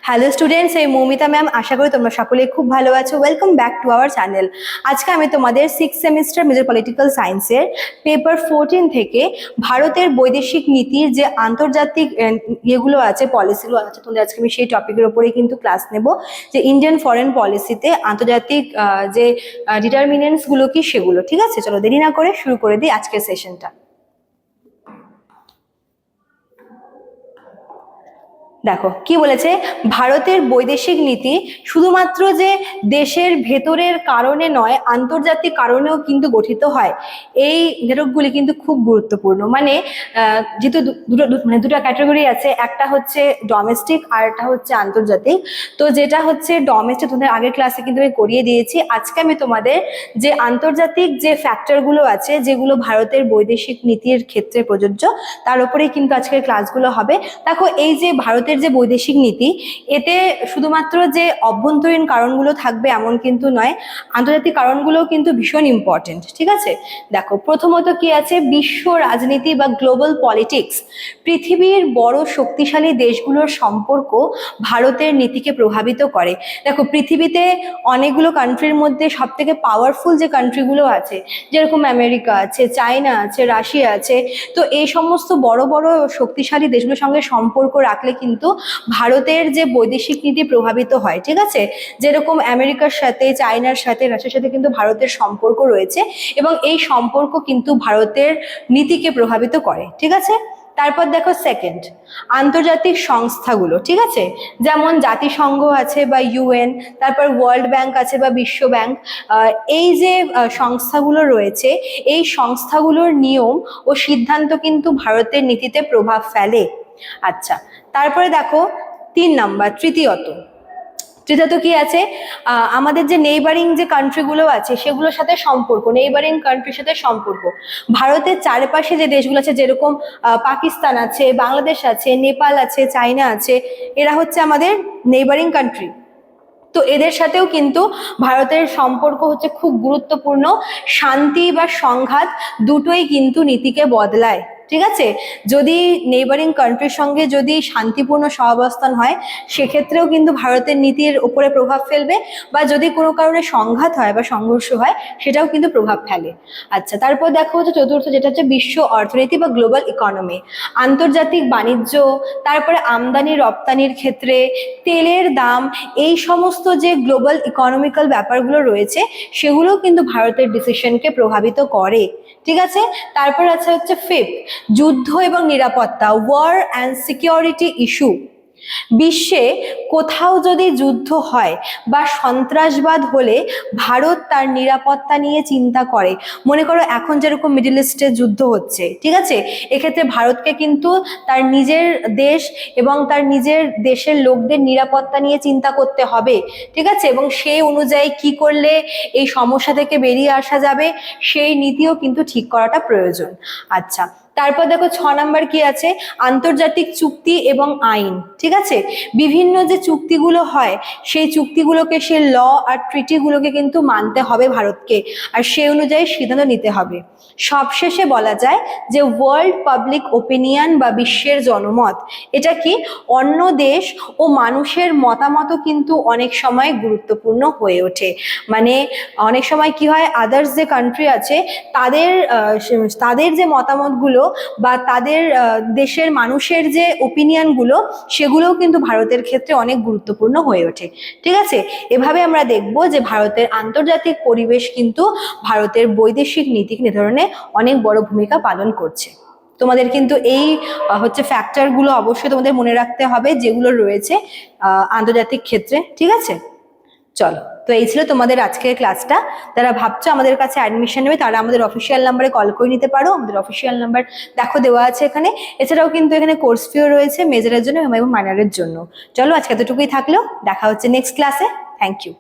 Hello students, এই Moumita ma'am. আশা করি তোমরা সকলেই খুব ভালো আছো। Welcome back to our channel. আজকে আমি তোমাদের 6th সেমিস্টার মেজর পলিটিক্যাল সায়েন্সের পেপার 14 থেকে ভারতের বৈদেশিক নীতির যে আন্তর্জাতিক ইয়েগুলো আছে, পলিসিগুলো আছে, তোমাদের আজকে আমি সেই টপিকের ওপরেই কিন্তু ক্লাস নেব, যে ইন্ডিয়ান ফরেন পলিসিতে আন্তর্জাতিক যে ডিটারমিনেন্টসগুলো কি সেগুলো। ঠিক আছে, চলো দেরি না করে শুরু করে দিই আজকের সেশনটা। দেখো কি বলেছে, ভারতের বৈদেশিক নীতি শুধুমাত্র যে দেশের ভেতরের কারণে নয়, আন্তর্জাতিক কারণেও কিন্তু গঠিত হয়। এই ঘটকগুলি কিন্তু খুব গুরুত্বপূর্ণ। মানে যেহেতু দুটো ক্যাটাগরি আছে, একটা হচ্ছে ডোমেস্টিক আর একটা হচ্ছে আন্তর্জাতিক। তো যেটা হচ্ছে ডোমেস্টিক তোমাদের আগের ক্লাসে কিন্তু আমি করিয়ে দিয়েছি। আজকে আমি তোমাদের যে আন্তর্জাতিক যে ফ্যাক্টরগুলো আছে, যেগুলো ভারতের বৈদেশিক নীতির ক্ষেত্রে প্রযোজ্য, তার উপরেই কিন্তু আজকের ক্লাসগুলো হবে। দেখো, এই যে ভারতের যে বৈদেশিক নীতি, এতে শুধুমাত্র যে অভ্যন্তরীণ কারণগুলো থাকবে এমন কিন্তু নয়, আন্তর্জাতিক কারণগুলোও কিন্তু ভীষণ ইম্পর্টেন্ট। ঠিক আছে, দেখো প্রথমত কি আছে, বিশ্ব রাজনীতি বা গ্লোবাল পলিটিক্স। পৃথিবীর বড় শক্তিশালী দেশগুলোর সম্পর্ক ভারতের নীতিকে প্রভাবিত করে। দেখো, পৃথিবীতে অনেকগুলো কান্ট্রির মধ্যে সব থেকে পাওয়ারফুল যে কান্ট্রিগুলো আছে, যেরকম আমেরিকা আছে, চায়না আছে, রাশিয়া আছে, তো এই সমস্ত বড় বড় শক্তিশালী দেশগুলোর সঙ্গে সম্পর্ক রাখলে কিন্তু ভারতের যে বৈদেশিক নীতি প্রভাবিত হয়। ঠিক আছে, যেরকম আমেরিকার সাথে, চায়নার সাথে, রাশিয়ার সাথে কিন্তু ভারতের সম্পর্ক রয়েছে, এবং এই সম্পর্ক কিন্তু ভারতের নীতিকে প্রভাবিত করে। ঠিক আছে, তারপর দেখো সেকেন্ড, আন্তর্জাতিক সংস্থাগুলো। ঠিক আছে, যেমন জাতিসংঘ আছে বা ইউএন, তারপর ওয়ার্ল্ড ব্যাংক আছে বা বিশ্ব ব্যাংক। এই যে সংস্থাগুলো রয়েছে, এই সংস্থাগুলোর নিয়ম ও সিদ্ধান্ত কিন্তু ভারতের নীতিতে প্রভাব ফেলে। আচ্ছা, তারপরে দেখো 3 নাম্বার, তৃতীয়ত কি আছে, আমাদের যে নেইবারিং যে কান্ট্রিগুলো আছে সেগুলোর সাথে সম্পর্ক, নেইবারিং কান্ট্রির সাথে সম্পর্ক। ভারতের চারপাশে যে দেশগুলো আছে, যেরকম পাকিস্তান আছে, বাংলাদেশ আছে, নেপাল আছে, চায়না আছে, এরা হচ্ছে আমাদের নেইবারিং কান্ট্রি। তো এদের সাথেও কিন্তু ভারতের সম্পর্ক হচ্ছে খুব গুরুত্বপূর্ণ। শান্তি বা সংঘাত দুটোই কিন্তু নীতিকে বদলায়। ঠিক আছে, যদি নেইবারিং কান্ট্রির সঙ্গে যদি শান্তিপূর্ণ সহাবস্থান হয়, সেক্ষেত্রেও কিন্তু ভারতের নীতির উপরে প্রভাব ফেলবে, বা যদি কোনো কারণে সংঘাত হয় বা সংঘর্ষ হয়, সেটাও কিন্তু প্রভাব ফেলে। আচ্ছা, তারপর দেখো হচ্ছে চতুর্থ, যেটা হচ্ছে বিশ্ব অর্থনীতি বা গ্লোবাল ইকোনমি। আন্তর্জাতিক বাণিজ্য, তারপরে আমদানি রপ্তানির ক্ষেত্রে তেলের দাম, এই সমস্ত যে গ্লোবাল ইকোনমিক্যাল ব্যাপারগুলো রয়েছে, সেগুলোও কিন্তু ভারতের ডিসিশনকে প্রভাবিত করে। ঠিক আছে, তারপর আছে হচ্ছে ফিফথ, যুদ্ধ এবং নিরাপত্তা, ওয়ার অ্যান্ড সিকিউরিটি ইস্যু। বিশ্বে কোথাও যদি যুদ্ধ হয় বা সন্ত্রাসবাদ হলে ভারত তার নিরাপত্তা নিয়ে চিন্তা করে। মনে করো এখন যেরকম মিডল ইস্টে যুদ্ধ হচ্ছে, ঠিক আছে, এক্ষেত্রে ভারতকে কিন্তু তার নিজের দেশ এবং তার নিজের দেশের লোকদের নিরাপত্তা নিয়ে চিন্তা করতে হবে। ঠিক আছে, এবং সেই অনুযায়ী কি করলে এই সমস্যা থেকে বেরিয়ে আসা যাবে, সেই নীতিও কিন্তু ঠিক করাটা প্রয়োজন। আচ্ছা, তারপর দেখো 6 নাম্বার কি আছে, আন্তর্জাতিক চুক্তি এবং আইন। ঠিক আছে, বিভিন্ন যে চুক্তিগুলো হয়, সেই চুক্তিগুলোকে, সেই ল আর ট্রিটিগুলোকে কিন্তু মানতে হবে ভারতকে, আর সেই অনুযায়ী সিদ্ধান্ত নিতে হবে। সবশেষে বলা যায় যে ওয়ার্ল্ড পাবলিক ওপিনিয়ন বা বিশ্বের জনমত, এটা কি, অন্য দেশ ও মানুষের মতামতও কিন্তু অনেক সময় গুরুত্বপূর্ণ হয়ে ওঠে। মানে অনেক সময় কি হয়, আদার্স যে কান্ট্রি আছে, তাদের যে মতামতগুলো বা তাদের দেশের মানুষের যে ওপিনিয়নগুলো, সেগুলোও কিন্তু ভারতের ক্ষেত্রে অনেক গুরুত্বপূর্ণ হয়ে ওঠে। ঠিক আছে, এভাবে আমরা দেখব যে ভারতের আন্তর্জাতিক পরিবেশ কিন্তু ভারতের বৈদেশিক নীতি নির্ধারণে অনেক বড় ভূমিকা পালন করছে। তোমাদের কিন্তু এই হচ্ছে ফ্যাক্টরগুলো অবশ্যই তোমাদের মনে রাখতে হবে, যেগুলো রয়েছে আন্তর্জাতিক ক্ষেত্রে। ঠিক আছে, চলো, তো এই ছিল তোমাদের আজকের ক্লাসটা। যারা ভাবছো আমাদের কাছে অ্যাডমিশন নেবে, তারা আমাদের অফিসিয়াল নাম্বারে কল করে নিতে পারো। আমাদের অফিসিয়াল নাম্বার দেখো দেওয়া আছে এখানে। এছাড়াও কিন্তু এখানে কোর্স ফিও রয়েছে মেজরের জন্য এবং মাইনরের জন্য। চলো, আজকে এতটুকুই থাকলো, দেখা হচ্ছে নেক্সট ক্লাসে। Thank you.